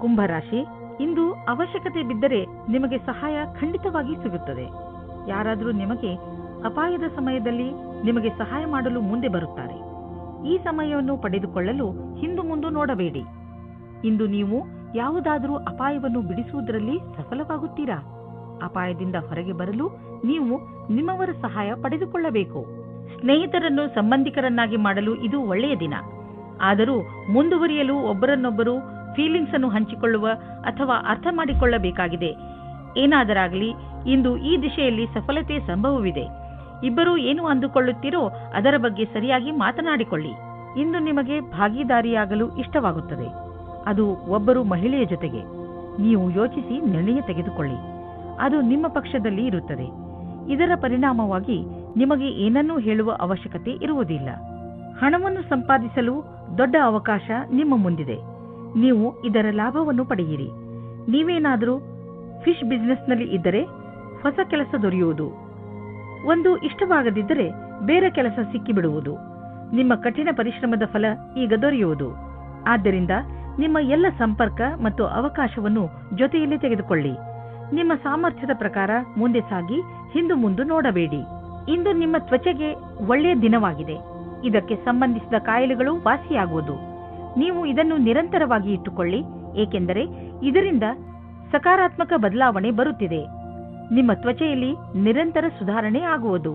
Speaker 2: ಕುಂಭರಾಶಿ, ಇಂದು ಅವಶ್ಯಕತೆ ಬಿದ್ದರೆ ನಿಮಗೆ ಸಹಾಯ ಖಂಡಿತವಾಗಿ ಸಿಗುತ್ತದೆ. ಯಾರಾದರೂ ನಿಮಗೆ ಅಪಾಯದ ಸಮಯದಲ್ಲಿ ನಿಮಗೆ ಸಹಾಯ ಮಾಡಲು ಮುಂದೆ ಬರುತ್ತಾರೆ. ಈ ಸಮಯವನ್ನು ಪಡೆದುಕೊಳ್ಳಲು ಹಿಂದು ಮುಂದು ನೋಡಬೇಡಿ. ಇಂದು ನೀವು ಯಾವುದಾದರೂ ಅಪಾಯವನ್ನು ಬಿಡಿಸುವುದರಲ್ಲಿ ಸಫಲವಾಗುತ್ತೀರಾ? ಅಪಾಯದಿಂದ ಹೊರಗೆ ಬರಲು ನೀವು ನಿಮ್ಮವರ ಸಹಾಯ ಪಡೆದುಕೊಳ್ಳಬೇಕು. ಸ್ನೇಹಿತರನ್ನು ಸಂಬಂಧಿಕರನ್ನಾಗಿ ಮಾಡಲು ಇದು ಒಳ್ಳೆಯ ದಿನ. ಆದರೂ ಮುಂದುವರಿಯಲು ಒಬ್ಬರನ್ನೊಬ್ಬರು ಫೀಲಿಂಗ್ಸ್ ಅನ್ನು ಹಂಚಿಕೊಳ್ಳುವ ಅಥವಾ ಅರ್ಥ ಮಾಡಿಕೊಳ್ಳಬೇಕಾಗಿದೆ. ಏನಾದರಾಗಲಿ ಇಂದು ಈ ದಿಶೆಯಲ್ಲಿ ಸಫಲತೆ ಸಂಭವವಿದೆ. ಇಬ್ಬರು ಏನು ಅಂದುಕೊಳ್ಳುತ್ತೀರೋ ಅದರ ಬಗ್ಗೆ ಸರಿಯಾಗಿ ಮಾತನಾಡಿಕೊಳ್ಳಿ. ಇಂದು ನಿಮಗೆ ಭಾಗಿದಾರಿಯಾಗಲು ಇಷ್ಟವಾಗುತ್ತದೆ. ಅದು ಒಬ್ಬರು ಮಹಿಳೆಯ ಜೊತೆಗೆ. ನೀವು ಯೋಚಿಸಿ ನಿರ್ಣಯ ತೆಗೆದುಕೊಳ್ಳಿ. ಅದು ನಿಮ್ಮ ಪಕ್ಷದಲ್ಲಿ ಇರುತ್ತದೆ. ಇದರ ಪರಿಣಾಮವಾಗಿ ನಿಮಗೆ ಏನನ್ನೂ ಹೇಳುವ ಅವಶ್ಯಕತೆ ಇರುವುದಿಲ್ಲ. ಹಣವನ್ನು ಸಂಪಾದಿಸಲು ದೊಡ್ಡ ಅವಕಾಶ ನಿಮ್ಮ ಮುಂದಿದೆ. ನೀವು ಇದರ ಲಾಭವನ್ನು ಪಡೆಯಿರಿ. ನೀವೇನಾದರೂ ಫಿಶ್ ಬಿಸಿನೆಸ್ನಲ್ಲಿ ಇದ್ದರೆ ಹೊಸ ಕೆಲಸ ದೊರೆಯುವುದು. ಒಂದು ಇಷ್ಟವಾಗದಿದ್ದರೆ ಬೇರೆ ಕೆಲಸ ಸಿಕ್ಕಿಬಿಡುವುದು. ನಿಮ್ಮ ಕಠಿಣ ಪರಿಶ್ರಮದ ಫಲ ಈಗ ದೊರೆಯುವುದು. ಆದ್ದರಿಂದ ನಿಮ್ಮ ಎಲ್ಲ ಸಂಪರ್ಕ ಮತ್ತು ಅವಕಾಶವನ್ನು ಜೊತೆಯಲ್ಲಿ ತೆಗೆದುಕೊಳ್ಳಿ. ನಿಮ್ಮ ಸಾಮರ್ಥ್ಯದ ಪ್ರಕಾರ ಮುಂದೆ ಸಾಗಿ ಹಿಂದು ಮುಂದು ನೋಡಬೇಡಿ. ಇಂದು ನಿಮ್ಮ ತ್ವಚೆಗೆ ಒಳ್ಳೆಯ ದಿನವಾಗಿದೆ. ಇದಕ್ಕೆ ಸಂಬಂಧಿಸಿದ ಕಾಯಿಲೆಗಳು ವಾಸಿಯಾಗುವುದು. ನೀವು ಇದನ್ನು ನಿರಂತರವಾಗಿ ಇಟ್ಟುಕೊಳ್ಳಿ, ಏಕೆಂದರೆ ಇದರಿಂದ ಸಕಾರಾತ್ಮಕ ಬದಲಾವಣೆ ಬರುತ್ತಿದೆ. ನಿಮ್ಮ ತ್ವಚೆಯಲ್ಲಿ ನಿರಂತರ ಸುಧಾರಣೆ ಆಗುವುದು.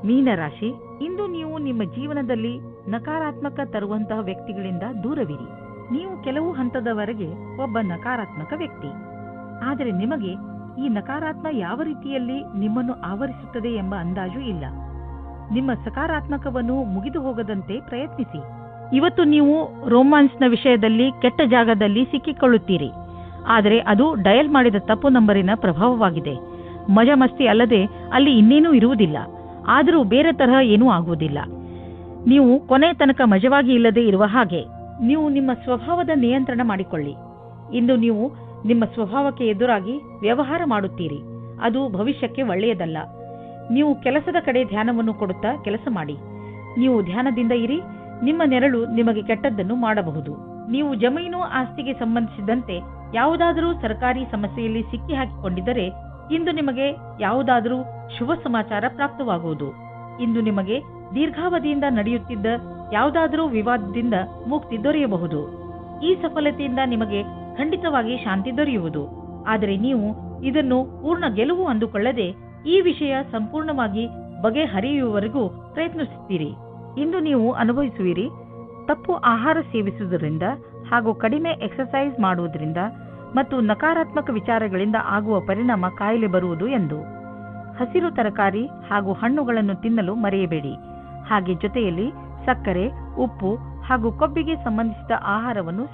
Speaker 2: ಮೀನರಾಶಿ, ಇಂದು ನೀವು ನಿಮ್ಮ ಜೀವನದಲ್ಲಿ ನಕಾರಾತ್ಮಕ ತರುವಂತಹ ವ್ಯಕ್ತಿಗಳಿಂದ ದೂರವಿರಿ. ನೀವು ಕೆಲವು ಹಂತದವರೆಗೆ ಒಬ್ಬ ನಕಾರಾತ್ಮಕ ವ್ಯಕ್ತಿ. ಆದರೆ ನಿಮಗೆ ಈ ನಕಾರಾತ್ಮಕ ಯಾವ ರೀತಿಯಲ್ಲಿ ನಿಮ್ಮನ್ನು ಆವರಿಸುತ್ತದೆ ಎಂಬ ಅಂದಾಜು ಇಲ್ಲ. ನಿಮ್ಮ ಸಕಾರಾತ್ಮಕವನ್ನು ಮುಗಿದು ಹೋಗದಂತೆ ಪ್ರಯತ್ನಿಸಿ. ಇವತ್ತು ನೀವು ರೋಮಾನ್ಸ್ನ ವಿಷಯದಲ್ಲಿ ಕೆಟ್ಟ ಜಾಗದಲ್ಲಿ ಸಿಕ್ಕಿಕೊಳ್ಳುತ್ತೀರಿ. ಆದರೆ ಅದು ಡಯಲ್ ಮಾಡಿದ ತಪ್ಪು ನಂಬರಿನ ಪ್ರಭಾವವಾಗಿದೆ. ಮಜಾ ಮಸ್ತಿ ಅಲ್ಲದೆ ಅಲ್ಲಿ ಇನ್ನೇನೂ ಇರುವುದಿಲ್ಲ. ಆದರೂ ಬೇರೆ ತರಹ ಏನೂ ಆಗುವುದಿಲ್ಲ. ನೀವು ಕೊನೆ ತನಕ ಮಜವಾಗಿ ಇಲ್ಲದೆ ಇರುವ ಹಾಗೆ. ನೀವು ನಿಮ್ಮ ಸ್ವಭಾವದ ನಿಯಂತ್ರಣ ಮಾಡಿಕೊಳ್ಳಿ. ಇಂದು ನೀವು ನಿಮ್ಮ ಸ್ವಭಾವಕ್ಕೆ ಎದುರಾಗಿ ವ್ಯವಹಾರ ಮಾಡುತ್ತೀರಿ. ಅದು ಭವಿಷ್ಯಕ್ಕೆ ಒಳ್ಳೆಯದಲ್ಲ. ನೀವು ಕೆಲಸದ ಕಡೆ ಧ್ಯಾನವನ್ನು ಕೊಡುತ್ತಾ ಕೆಲಸ ಮಾಡಿ. ನೀವು ಧ್ಯಾನದಿಂದ ಇರಿ. ನಿಮ್ಮ ನೆರಳು ನಿಮಗೆ ಕೆಟ್ಟದ್ದನ್ನು ಮಾಡಬಹುದು. ನೀವು ಜಮೀನು ಆಸ್ತಿಗೆ ಸಂಬಂಧಿಸಿದಂತೆ ಯಾವುದಾದರೂ ಸರ್ಕಾರಿ ಸಮಸ್ಯೆಯಲ್ಲಿ ಸಿಕ್ಕಿ ಹಾಕಿಕೊಂಡಿದ್ದರೆ ಇಂದು ನಿಮಗೆ ಯಾವುದಾದರೂ ಶುಭ ಸಮಾಚಾರ ಪ್ರಾಪ್ತವಾಗುವುದು. ಇಂದು ನಿಮಗೆ ದೀರ್ಘಾವಧಿಯಿಂದ ನಡೆಯುತ್ತಿದ್ದ ಯಾವುದಾದರೂ ವಿವಾದದಿಂದ ಮುಕ್ತಿ ದೊರೆಯಬಹುದು. ಈ ಸಫಲತೆಯಿಂದ ನಿಮಗೆ ಖಂಡಿತವಾಗಿ ಶಾಂತಿ ದೊರೆಯುವುದು. ಆದರೆ ನೀವು ಇದನ್ನು ಪೂರ್ಣ ಗೆಲುವು ಅಂದುಕೊಳ್ಳದೆ ಈ ವಿಷಯ ಸಂಪೂರ್ಣವಾಗಿ ಬಗೆಹರಿಯುವವರೆಗೂ ಪ್ರಯತ್ನಿಸುತ್ತೀರಿ. ಇಂದು ನೀವು ಅನುಭವಿಸುವಿರಿ. ತಪ್ಪು ಆಹಾರ ಸೇವಿಸುವುದರಿಂದ ಹಾಗೂ ಕಡಿಮೆ ಎಕ್ಸರ್ಸೈಸ್ ಮಾಡುವುದರಿಂದ ಮತ್ತು ನಕಾರಾತ್ಮಕ ವಿಚಾರಗಳಿಂದ ಆಗುವ ಪರಿಣಾಮ ಕಾಯಿಲೆ ಬರುವುದು ಎಂದು. ಹಸಿರು ತರಕಾರಿ ಹಾಗೂ ಹಣ್ಣುಗಳನ್ನು ತಿನ್ನಲು ಮರೆಯಬೇಡಿ. ಹಾಗೆ ಜೊತೆಯಲ್ಲಿ ಸಕ್ಕರೆ, ಉಪ್ಪು ಹಾಗೂ ಕೊಬ್ಬಿಗೆ ಸಂಬಂಧಿಸಿದ ಆಹಾರವನ್ನು